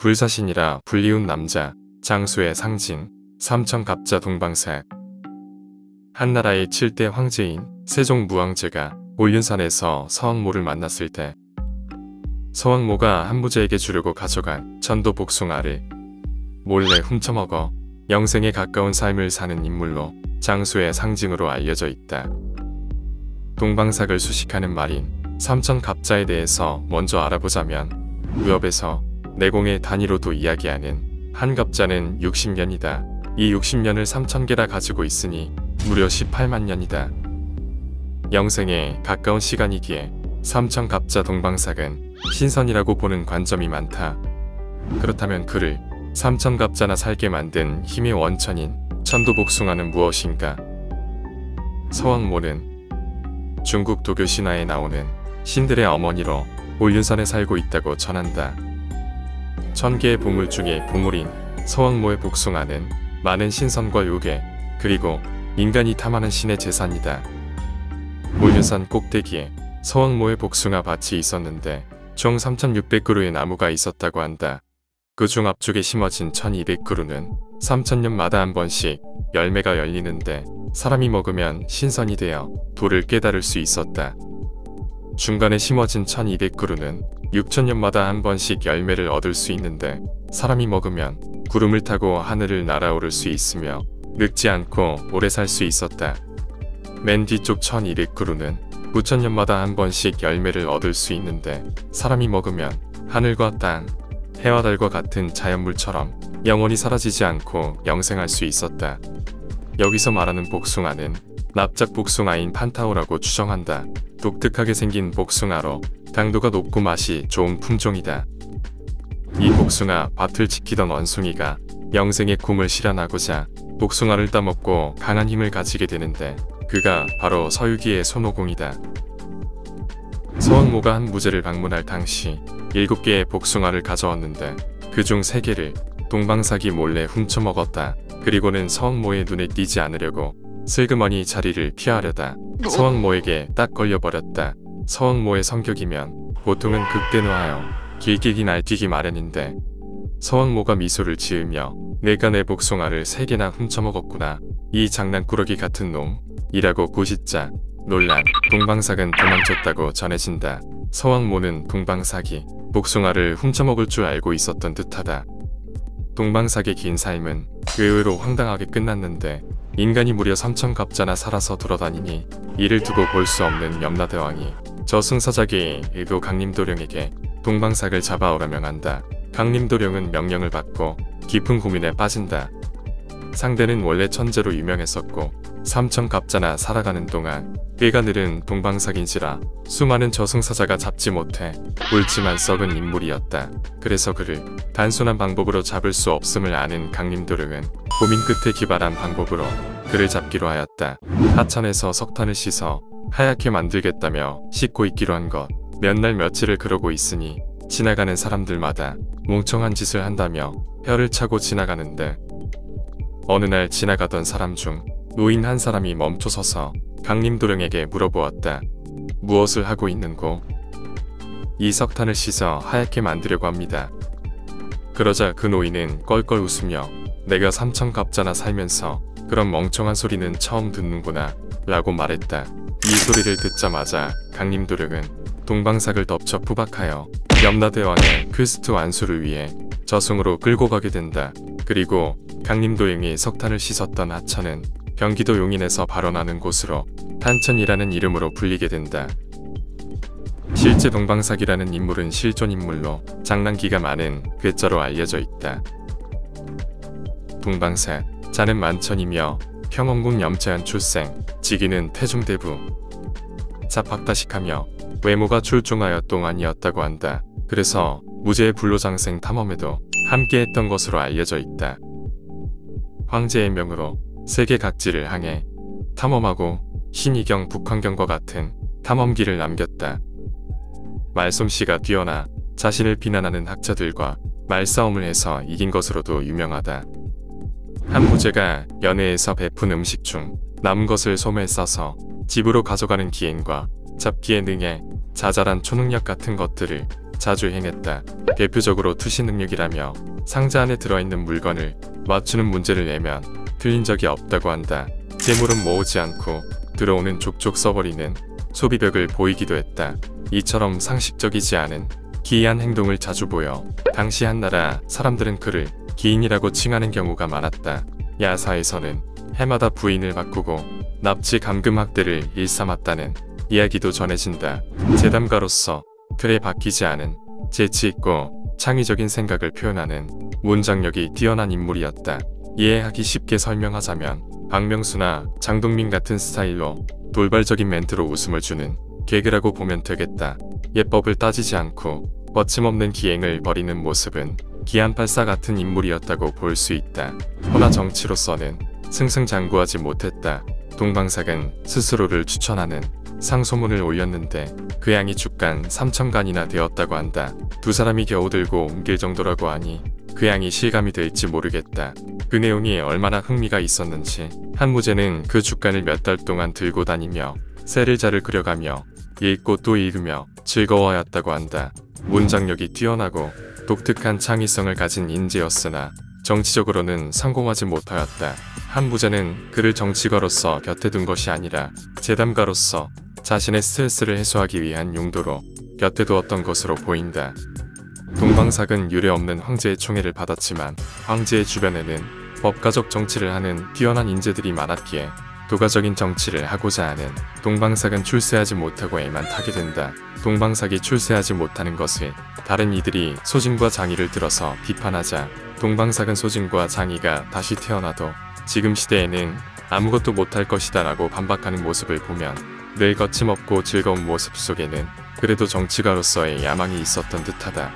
불사신이라 불리운 남자, 장수의 상징, 삼천갑자 동방삭. 한나라의 7대 황제인 세종무왕제가 올륜산에서 서왕모를 만났을 때 서왕모가 한무제에게 주려고 가져간 천도 복숭아를 몰래 훔쳐먹어 영생에 가까운 삶을 사는 인물로 장수의 상징으로 알려져 있다. 동방삭을 수식하는 말인 삼천갑자에 대해서 먼저 알아보자면 무협에서 내공의 단위로도 이야기하는 한갑자는 60년이다. 이 60년을 3000개라 가지고 있으니 무려 18만 년이다. 영생에 가까운 시간이기에 삼천갑자 동방삭은 신선이라고 보는 관점이 많다. 그렇다면 그를 삼천갑자나 살게 만든 힘의 원천인 천도복숭아는 무엇인가? 서왕모는 중국 도교 신화에 나오는 신들의 어머니로 올륜산에 살고 있다고 전한다. 1000개의 보물 중에 보물인 서왕모의 복숭아는 많은 신선과 요괴 그리고 인간이 탐하는 신의 재산이다. 올륜산 꼭대기에 서왕모의 복숭아 밭이 있었는데 총 3600그루의 나무가 있었다고 한다. 그중 앞쪽에 심어진 1200그루는 3000년마다 한 번씩 열매가 열리는데 사람이 먹으면 신선이 되어 도를 깨달을 수 있었다. 중간에 심어진 1200그루는 6000년마다 한 번씩 열매를 얻을 수 있는데 사람이 먹으면 구름을 타고 하늘을 날아오를 수 있으며 늙지 않고 오래 살 수 있었다. 맨 뒤쪽 1200그루는 9000년마다 한 번씩 열매를 얻을 수 있는데 사람이 먹으면 하늘과 땅, 해와 달과 같은 자연물처럼 영원히 사라지지 않고 영생할 수 있었다. 여기서 말하는 복숭아는 납작 복숭아인 판타오라고 추정한다. 독특하게 생긴 복숭아로 당도가 높고 맛이 좋은 품종이다. 이 복숭아 밭을 지키던 원숭이가 영생의 꿈을 실현하고자 복숭아를 따먹고 강한 힘을 가지게 되는데 그가 바로 서유기의 손오공이다. 서왕모가 한무제를 방문할 당시 7개의 복숭아를 가져왔는데 그중 3개를 동방삭이 몰래 훔쳐먹었다. 그리고는 서왕모의 눈에 띄지 않으려고 슬그머니 자리를 피하려다 서왕모에게 딱 걸려버렸다. 서왕모의 성격이면 보통은 극대노하여 길길이 날뛰기 마련인데 서왕모가 미소를 지으며 내가 내 복숭아를 3개나 훔쳐먹었구나. 이 장난꾸러기 같은 놈이라고 고짓자 논란, 동방삭은 도망쳤다고 전해진다. 서왕모는 동방삭이 복숭아를 훔쳐먹을 줄 알고 있었던 듯하다. 동방삭의 긴 삶은 의외로 황당하게 끝났는데 인간이 무려 3000갑자나 살아서 돌아다니니 이를 두고 볼 수 없는 염라대왕이 저승사자계의 의도 강림도령에게 동방삭을 잡아오라 명한다. 강림도령은 명령을 받고 깊은 고민에 빠진다. 상대는 원래 천재로 유명했었고 3000갑자나 살아가는 동안 꾀가 늘은 동방삭인지라 수많은 저승사자가 잡지 못해 옳지만 썩은 인물이었다. 그래서 그를 단순한 방법으로 잡을 수 없음을 아는 강림도령은 고민 끝에 기발한 방법으로 그를 잡기로 하였다. 하천에서 석탄을 씻어 하얗게 만들겠다며 씻고 있기로 한 것. 몇 날 며칠을 그러고 있으니 지나가는 사람들마다 멍청한 짓을 한다며 혀를 차고 지나가는데 어느 날 지나가던 사람 중 노인 한 사람이 멈춰서서 강림도령에게 물어보았다. 무엇을 하고 있는고? 이 석탄을 씻어 하얗게 만들려고 합니다. 그러자 그 노인은 껄껄 웃으며 내가 3000갑자나 살면서 그런 멍청한 소리는 처음 듣는구나 라고 말했다. 이 소리를 듣자마자 강림도령은 동방삭을 덮쳐 부박하여 염라대왕의 퀘스트 완수를 위해 저승으로 끌고 가게 된다. 그리고 강림도령이 석탄을 씻었던 하천은 경기도 용인에서 발원하는 곳으로 탄천이라는 이름으로 불리게 된다. 실제 동방삭이라는 인물은 실존인물로 장난기가 많은 괴짜로 알려져 있다. 동방삭, 자는 만천이며 평원궁 염차한 출생, 직위는 태중대부, 자박다식하며 외모가 출중하여 똥안이었다고 한다. 그래서 무제의 불로장생 탐험에도 함께했던 것으로 알려져 있다. 황제의 명으로 세계 각지를 항해 탐험하고 신의경, 북환경과 같은 탐험기를 남겼다. 말솜씨가 뛰어나 자신을 비난하는 학자들과 말싸움을 해서 이긴 것으로도 유명하다. 한무제가 연회에서 베푼 음식 중 남은 것을 솜에 싸서 집으로 가져가는 기행과 잡기에 능해 자잘한 초능력 같은 것들을 자주 행했다. 대표적으로 투시 능력이라며 상자 안에 들어있는 물건을 맞추는 문제를 내면 틀린 적이 없다고 한다. 재물은 모으지 않고 들어오는 족족 써버리는 소비벽을 보이기도 했다. 이처럼 상식적이지 않은 기이한 행동을 자주 보여 당시 한나라 사람들은 그를 기인이라고 칭하는 경우가 많았다. 야사에서는 해마다 부인을 바꾸고 납치 감금 학대를 일삼았다는 이야기도 전해진다. 재담가로서 틀에 박히지 않은 재치있고 창의적인 생각을 표현하는 문장력이 뛰어난 인물이었다. 이해하기 쉽게 설명하자면 박명수나 장동민 같은 스타일로 돌발적인 멘트로 웃음을 주는 개그라고 보면 되겠다. 예법을 따지지 않고 거침없는 기행을 벌이는 모습은 기안팔사 같은 인물이었다고 볼 수 있다. 허나 정치로서는 승승장구하지 못했다. 동방삭은 스스로를 추천하는 상소문을 올렸는데 그 양이 주간 3,000간이나 되었다고 한다. 두 사람이 겨우 들고 옮길 정도라고 하니 그 양이 실감이 될지 모르겠다. 그 내용이 얼마나 흥미가 있었는지 한무제는 그 주간을 몇 달 동안 들고 다니며 세를자를 그려가며 읽고 또 읽으며 즐거워하였다고 한다. 문장력이 뛰어나고 독특한 창의성을 가진 인재였으나 정치적으로는 성공하지 못하였다. 한무제는 그를 정치가로서 곁에 둔 것이 아니라 재담가로서 자신의 스트레스를 해소하기 위한 용도로 곁에 두었던 것으로 보인다. 동방삭은 유례없는 황제의 총애를 받았지만 황제의 주변에는 법가적 정치를 하는 뛰어난 인재들이 많았기에 도가적인 정치를 하고자 하는 동방삭은 출세하지 못하고 애만 타게 된다. 동방삭이 출세하지 못하는 것을 다른 이들이 소진과 장의를 들어서 비판하자 동방삭은 소진과 장의가 다시 태어나도 지금 시대에는 아무것도 못할 것이다 라고 반박하는 모습을 보면 늘 거침없고 즐거운 모습 속에는 그래도 정치가로서의 야망이 있었던 듯하다.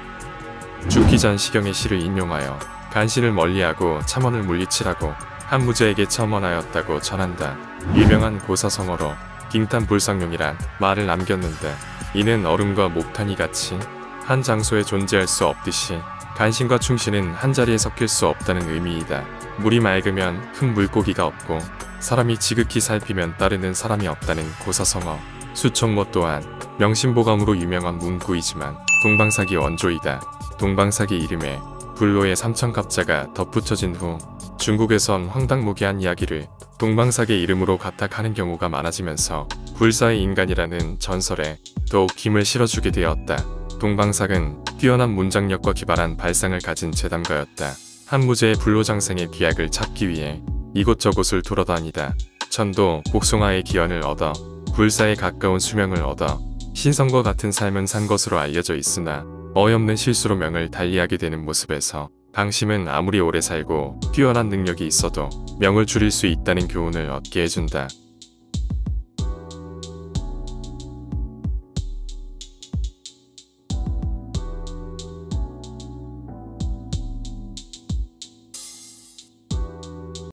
죽기 전 시경의 시를 인용하여 간신을 멀리하고 참언을 물리치라고 한무제에게 첨언하였다고 전한다. 유명한 고사성어로 빙탄불상용이란 말을 남겼는데 이는 얼음과 목탄이 같이 한 장소에 존재할 수 없듯이 간신과 충신은 한자리에 섞일 수 없다는 의미이다. 물이 맑으면 큰 물고기가 없고 사람이 지극히 살피면 따르는 사람이 없다는 고사성어. 수총모 또한 명심보감으로 유명한 문구이지만 동방삭이 원조이다. 동방삭의 이름에 불로의 삼천갑자가 덧붙여진 후 중국에선 황당무계한 이야기를 동방삭의 이름으로 가탁하는 경우가 많아지면서 불사의 인간이라는 전설에 더욱 힘을 실어주게 되었다. 동방삭은 뛰어난 문장력과 기발한 발상을 가진 재담가였다. 한무제의 불로장생의 비약을 찾기 위해 이곳저곳을 돌아다니다 천도 복숭아의 기원을 얻어 불사에 가까운 수명을 얻어 신성과 같은 삶은 산 것으로 알려져 있으나 어이없는 실수로 명을 달리하게 되는 모습에서 당심은 아무리 오래 살고 뛰어난 능력이 있어도 명을 줄일 수 있다는 교훈을 얻게 해준다.